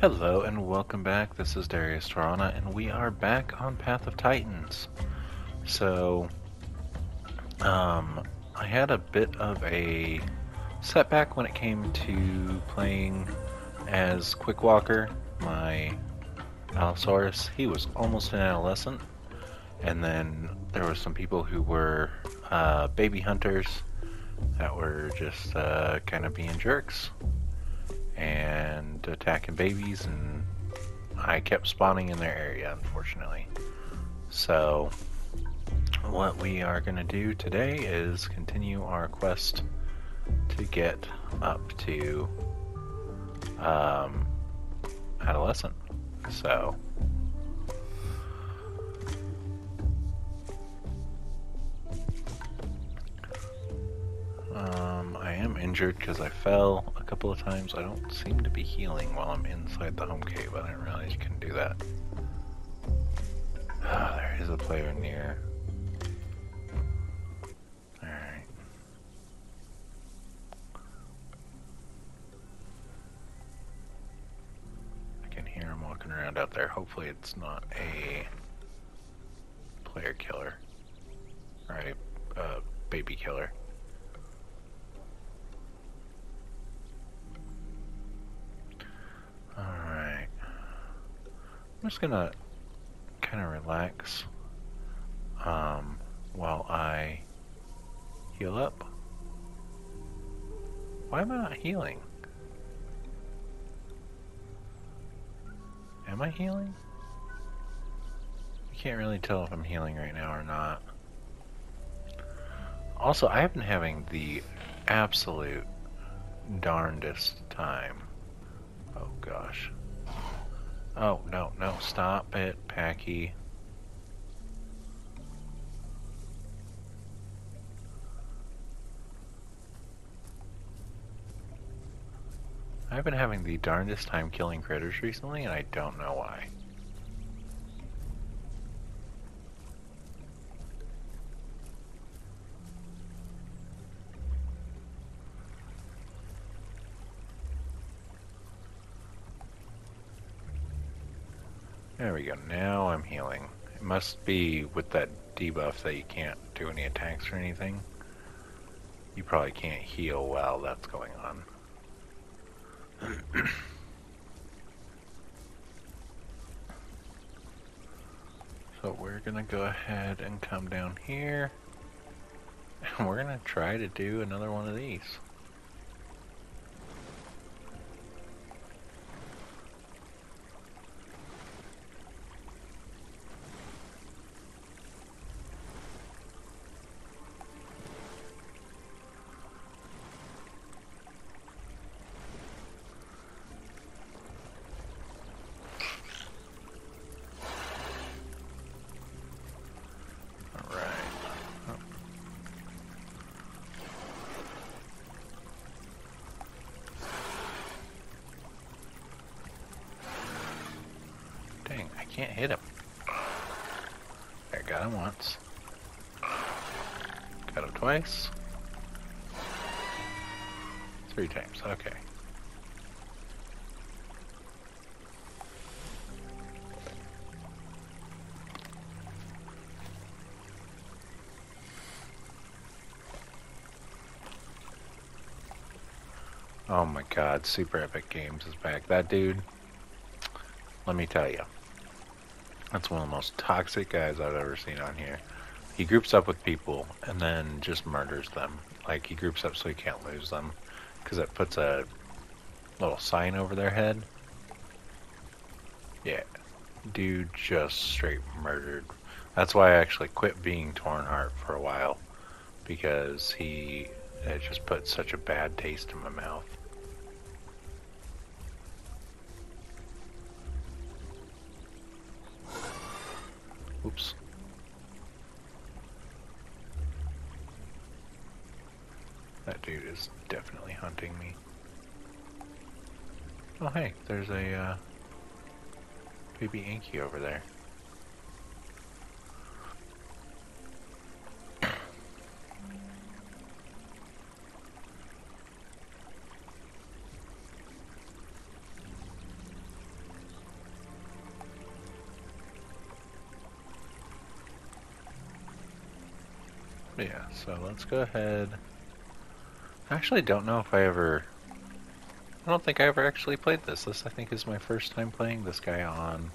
Hello and welcome back. This is Darius Tarana, and we are back on Path of Titans. So, um, I had a bit of a setback when it came to playing as Quickwalker, my allosaurus. He was almost an adolescent, and then there were some people who were baby hunters that were just kind of being jerks and attacking babies, and I kept spawning in their area, unfortunately. So, what we are going to do today is continue our quest to get up to adolescent. So, I am injured because I fell a couple of times. I don't seem to be healing while I'm inside the home cave. I didn't realize you can do that. There is a player near. Alright. I can hear him walking around out there. Hopefully it's not a player killer. Or a baby killer. Alright. I'm just gonna kind of relax while I heal up. Why am I not healing? Am I healing? I can't really tell if I'm healing right now or not. Also, I've been having the absolute darndest time. Oh gosh. Oh, no, no, stop it, Packy. I've been having the darndest time killing critters recently, and I don't know why. There we go, now I'm healing. It must be with that debuff that you can't do any attacks or anything. You probably can't heal while that's going on. So we're gonna go ahead and come down here, and we're gonna try to do another one of these. Dang, I can't hit him. I got him once. Got him twice. 3 times, okay. Oh my god, Super Epic Games is back. That dude, let me tell you, that's one of the most toxic guys I've ever seen on here. He groups up with people and then just murders them. Like, he groups up so he can't lose them, because it puts a little sign over their head. Yeah, dude just straight murdered. That's why I actually quit being Torn Heart for a while, because it just put such a bad taste in my mouth. Oops. That dude is definitely hunting me. Oh hey, there's a baby Inky over there. Yeah, so let's go ahead. I actually don't know if I ever... I don't think I ever actually played this. This, I think, is my first time playing this guy on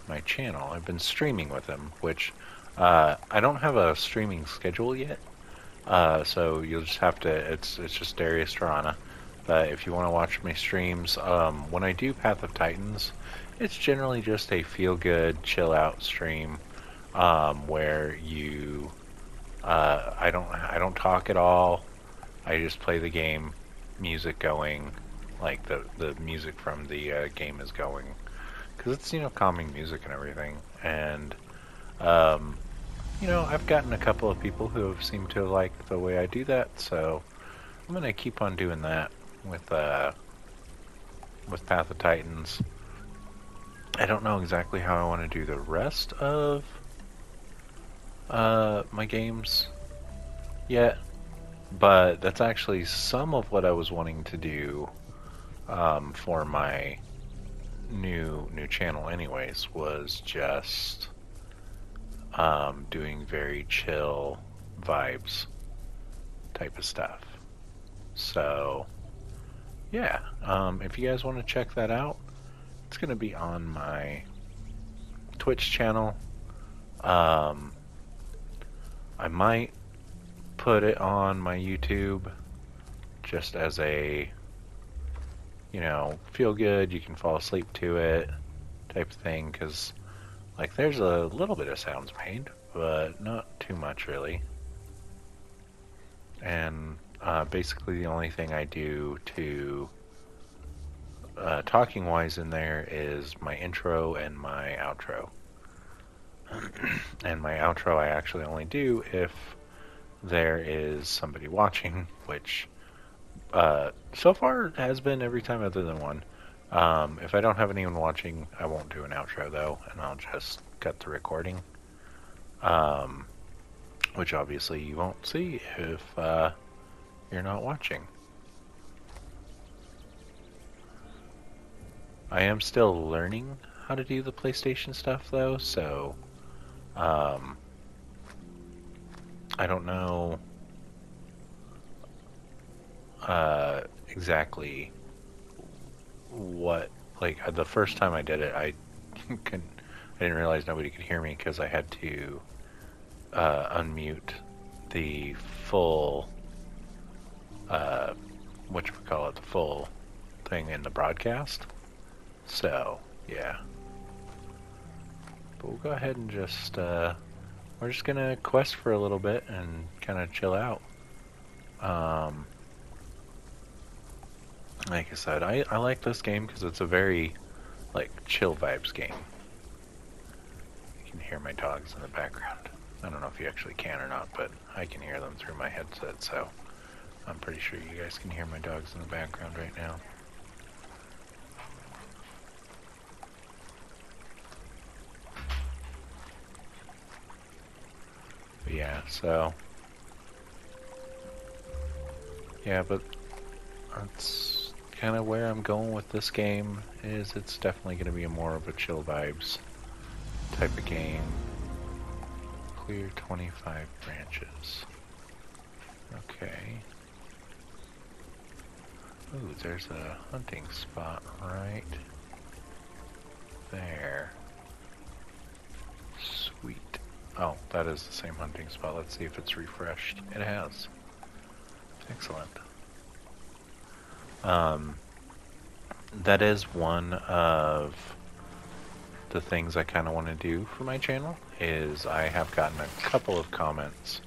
my channel. I've been streaming with him, which I don't have a streaming schedule yet. So you'll just have to, it's just Darius Tarana. But if you want to watch my streams, when I do Path of Titans, it's generally just a feel-good, chill-out stream, where you, I don't talk at all. I just play the game, music going, like the music from the game is going, because it's, you know, calming music and everything. And um, you know, I've gotten a couple of people who have seemed to like the way I do that, so I'm gonna keep on doing that with Path of Titans. I don't know exactly how I want to do the rest of my games yet, but that's actually some of what I was wanting to do for my new channel anyways, was just doing very chill vibes type of stuff. So yeah, if you guys want to check that out, it's going to be on my Twitch channel. I might put it on my YouTube just as a, you know, feel good, you can fall asleep to it type of thing, because like there's a little bit of sounds made, but not too much really. And basically the only thing I do to talking wise in there is my intro and my outro. And my outro I actually only do if there is somebody watching, which so far has been every time other than one. If I don't have anyone watching, I won't do an outro though, and I'll just cut the recording. Which obviously you won't see if you're not watching. I am still learning how to do the PlayStation stuff though, so I don't know exactly what, like the first time I did it, I didn't realize nobody could hear me because I had to unmute the full whatchamacallit, the full thing in the broadcast. So yeah, but we'll go ahead and just we're just gonna quest for a little bit and kind of chill out. Like I said, I like this game because it's a very like chill vibes game. You can hear my dogs in the background. I don't know if you actually can or not, but I can hear them through my headset, so I'm pretty sure you guys can hear my dogs in the background right now. But yeah, so yeah, but that's kind of where I'm going with this game. Is it's definitely going to be more of a chill vibes type of game. Clear 25 branches. Okay. Ooh, there's a hunting spot right there. Sweet. Oh, that is the same hunting spot. Let's see if it's refreshed. It has. Excellent. That is one of the things I kind of want to do for my channel, is I have gotten a couple of comments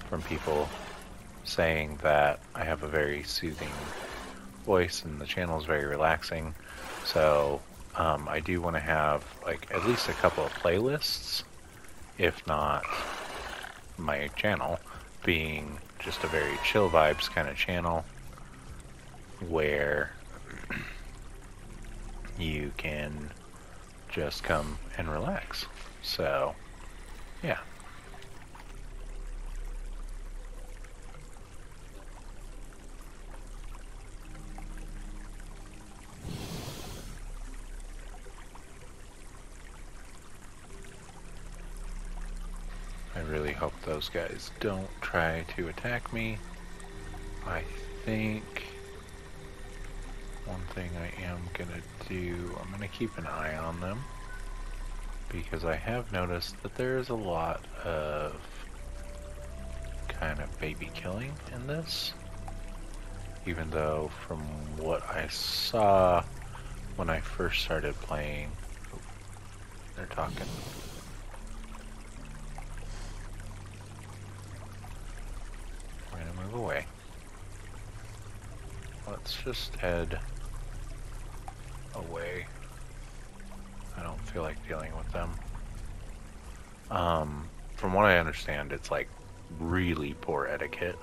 from people saying that I have a very soothing voice and the channel is very relaxing. So I do want to have like at least a couple of playlists, if not my channel being just a very chill vibes kind of channel where you can just come and relax. So yeah. I really hope those guys don't try to attack me. I think one thing I am gonna do, I'm gonna keep an eye on them, because I have noticed that there is a lot of kind of baby killing in this, even though from what I saw when I first started playing, they're talking. We're gonna move away. Let's just head away. I don't feel like dealing with them. From what I understand, it's like really poor etiquette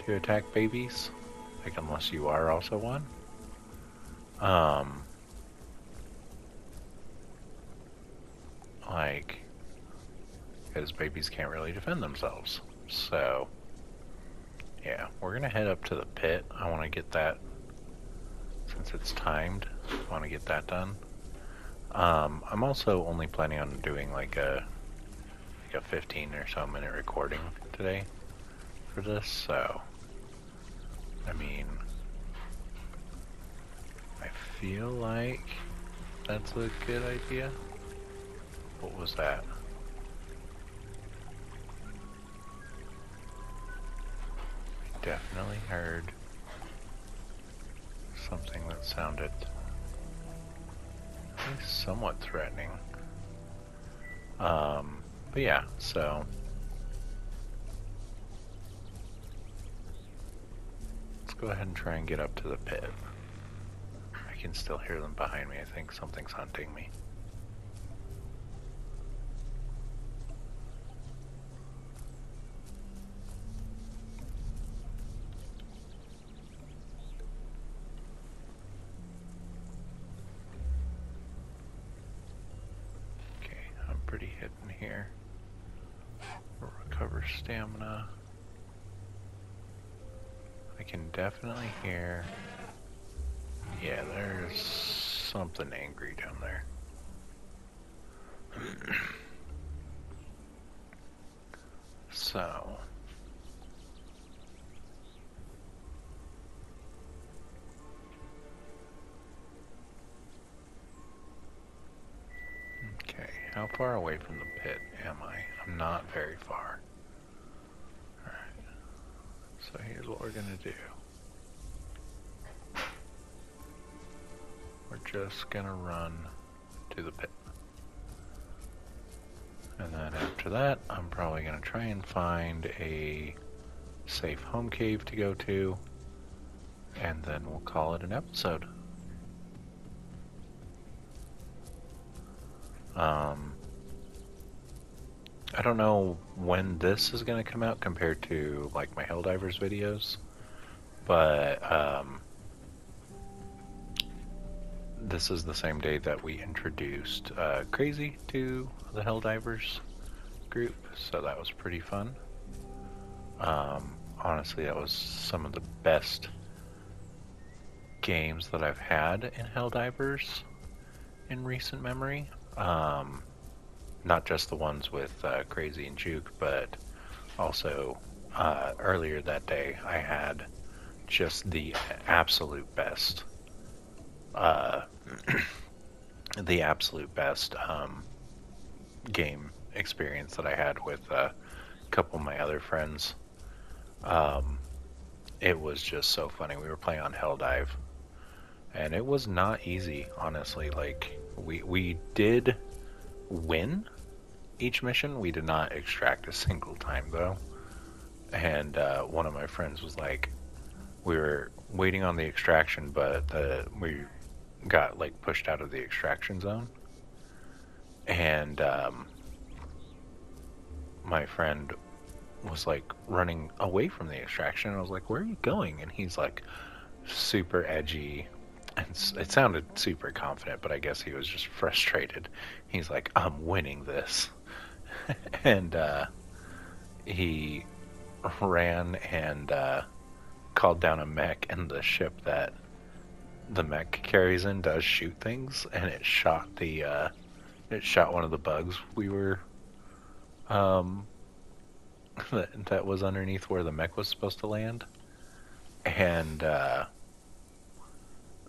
to attack babies, like unless you are also one. Like, because babies can't really defend themselves. So, yeah, we're gonna head up to the pit. I want to get that, since it's timed, I want to get that done. I'm also only planning on doing like a 15 or so minute recording today for this, so I mean, I feel like that's a good idea. What was that? I definitely heard something that sounded at least somewhat threatening. But yeah, so let's go ahead and try and get up to the pit. I can still hear them behind me. I think something's hunting me. Okay, I'm pretty hidden here. Recover stamina. I can definitely hear. Yeah, there's something angry down there. So, okay, how far away from the pit am I? I'm not very far. Alright, so here's what we're gonna do. We're just gonna run to the pit. And then after that, I'm probably gonna try and find a safe home cave to go to, and then we'll call it an episode. I don't know when this is gonna come out compared to like my Helldivers videos, but this is the same day that we introduced Crazy to the Helldivers group, so that was pretty fun. Honestly, that was some of the best games that I've had in Helldivers in recent memory. Not just the ones with Crazy and Juke, but also earlier that day I had just the absolute best game experience that I had with a couple of my other friends. It was just so funny. We were playing on Helldive, and it was not easy, honestly. Like, we did win each mission. We did not extract a single time, though. And one of my friends was like, we were waiting on the extraction, but we got like pushed out of the extraction zone, and my friend was like running away from the extraction, and I was like, where are you going? And he's like super edgy, and it sounded super confident, but I guess he was just frustrated. He's like, I'm winning this. And he ran and called down a mech, and the ship that the mech carries in does shoot things, and it shot one of the bugs we were that was underneath where the mech was supposed to land. And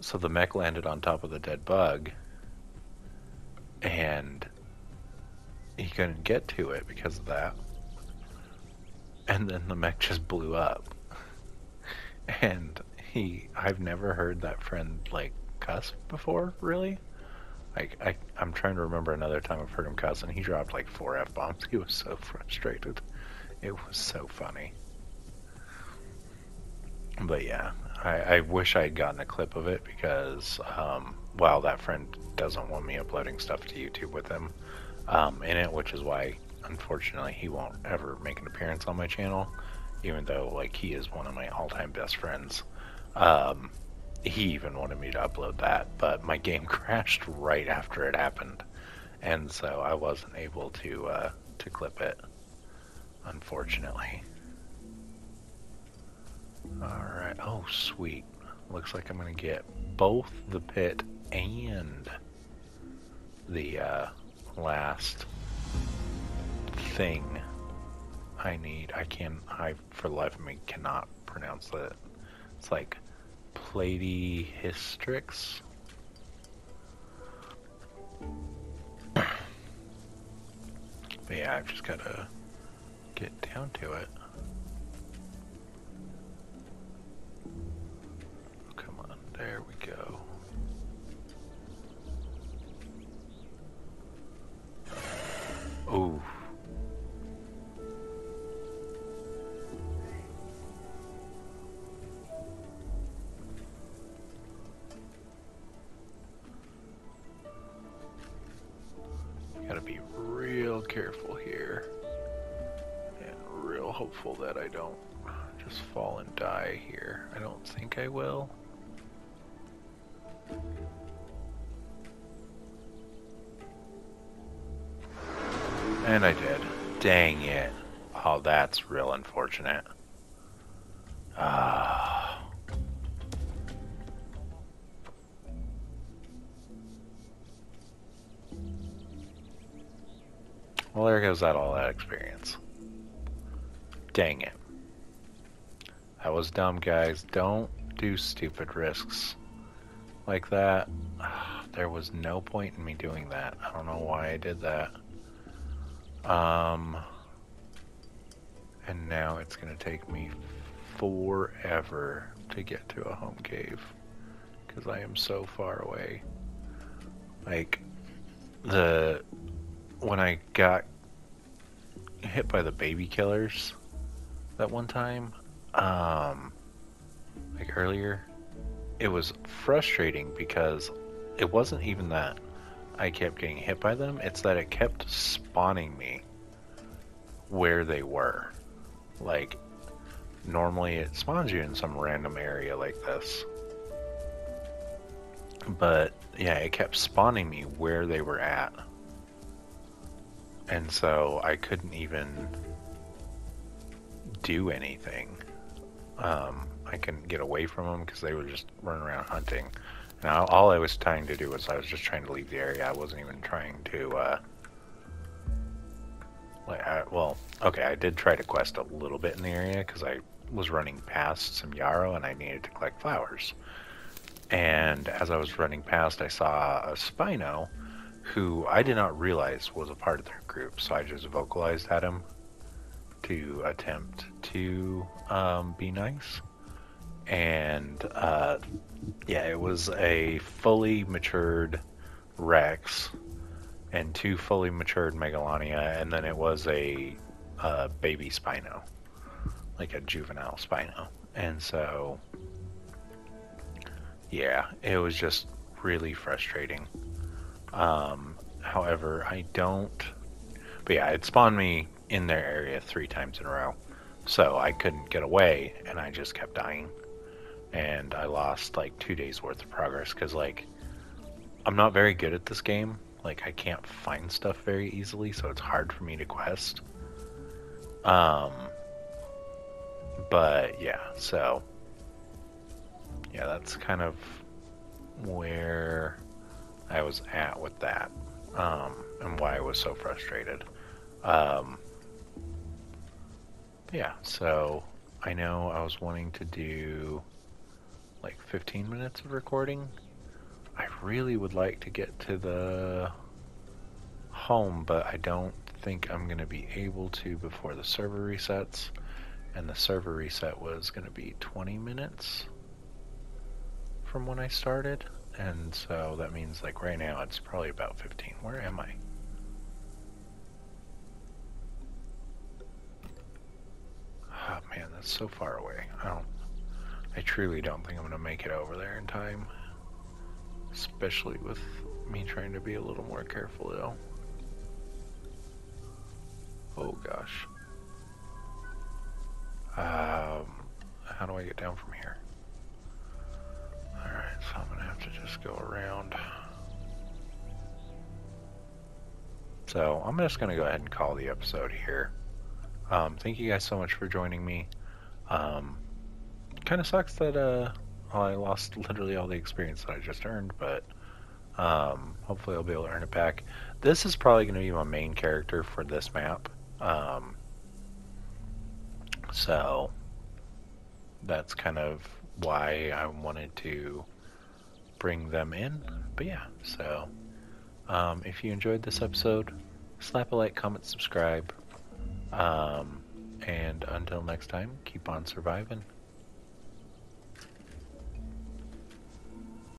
so the mech landed on top of the dead bug, and he couldn't get to it because of that. And then the mech just blew up. And I've never heard that friend like cuss before, really. I'm trying to remember another time I've heard him cuss, and he dropped like 4 F-bombs. He was so frustrated. It was so funny. But yeah, I wish I had gotten a clip of it because, while that friend doesn't want me uploading stuff to YouTube with him in it, which is why, unfortunately, he won't ever make an appearance on my channel, even though, like, he is one of my all-time best friends. He even wanted me to upload that, but my game crashed right after it happened, and so I wasn't able to clip it, unfortunately. Alright, oh sweet. Looks like I'm gonna get both the pit and the last thing I need. I for the life of me cannot pronounce it. It's like Platyhystrix. But yeah, I've just gotta get down to it. Come on, there we go. Ooh. Gotta be real careful here. And real hopeful that I don't just fall and die here. I don't think I will. And I did. Dang it. Oh, that's real unfortunate. Ah. Well, there goes all that experience. Dang it. That was dumb, guys. Don't do stupid risks like that. There was no point in me doing that. I don't know why I did that. And now it's gonna take me forever to get to a home cave because I am so far away. Like, when I got hit by the baby killers that one time, like earlier, it was frustrating because it wasn't even that I kept getting hit by them, it's that it kept spawning me where they were. Like, normally it spawns you in some random area like this. But yeah, it kept spawning me where they were at. And so I couldn't even do anything. I couldn't get away from them because they were just running around hunting. And all I was trying to do was I was just trying to leave the area. I wasn't even trying to, well, okay, I did try to quest a little bit in the area because I was running past some yarrow and I needed to collect flowers. And as I was running past, I saw a Spino who I did not realize was a part of their group, so I just vocalized at him to attempt to be nice. And yeah, it was a fully matured Rex and 2 fully matured Megalania, and then it was a baby Spino, like a juvenile Spino. And so yeah, it was just really frustrating. However, but yeah, it spawned me in their area 3 times in a row, so I couldn't get away, and I just kept dying, and I lost like 2 days worth of progress, because like, I'm not very good at this game, like I can't find stuff very easily, so it's hard for me to quest. But yeah, so yeah, that's kind of where I was at with that, and why I was so frustrated. Yeah, so I know I was wanting to do like 15 minutes of recording. I really would like to get to the home, but I don't think I'm going to be able to before the server resets. And the server reset was going to be 20 minutes from when I started. And so that means like right now it's probably about 15. Where am I? Oh man, that's so far away. I truly don't think I'm going to make it over there in time. Especially with me trying to be a little more careful though. Oh gosh. How do I get down from here? Alright, so I'm gonna have to just go around. So I'm just gonna go ahead and call the episode here. Thank you guys so much for joining me. Kind of sucks that I lost literally all the experience that I just earned, but hopefully I'll be able to earn it back. This is probably going to be my main character for this map. So that's kind of why I wanted to bring them in. But yeah, so if you enjoyed this episode, slap a like, comment, subscribe. And until next time, keep on surviving.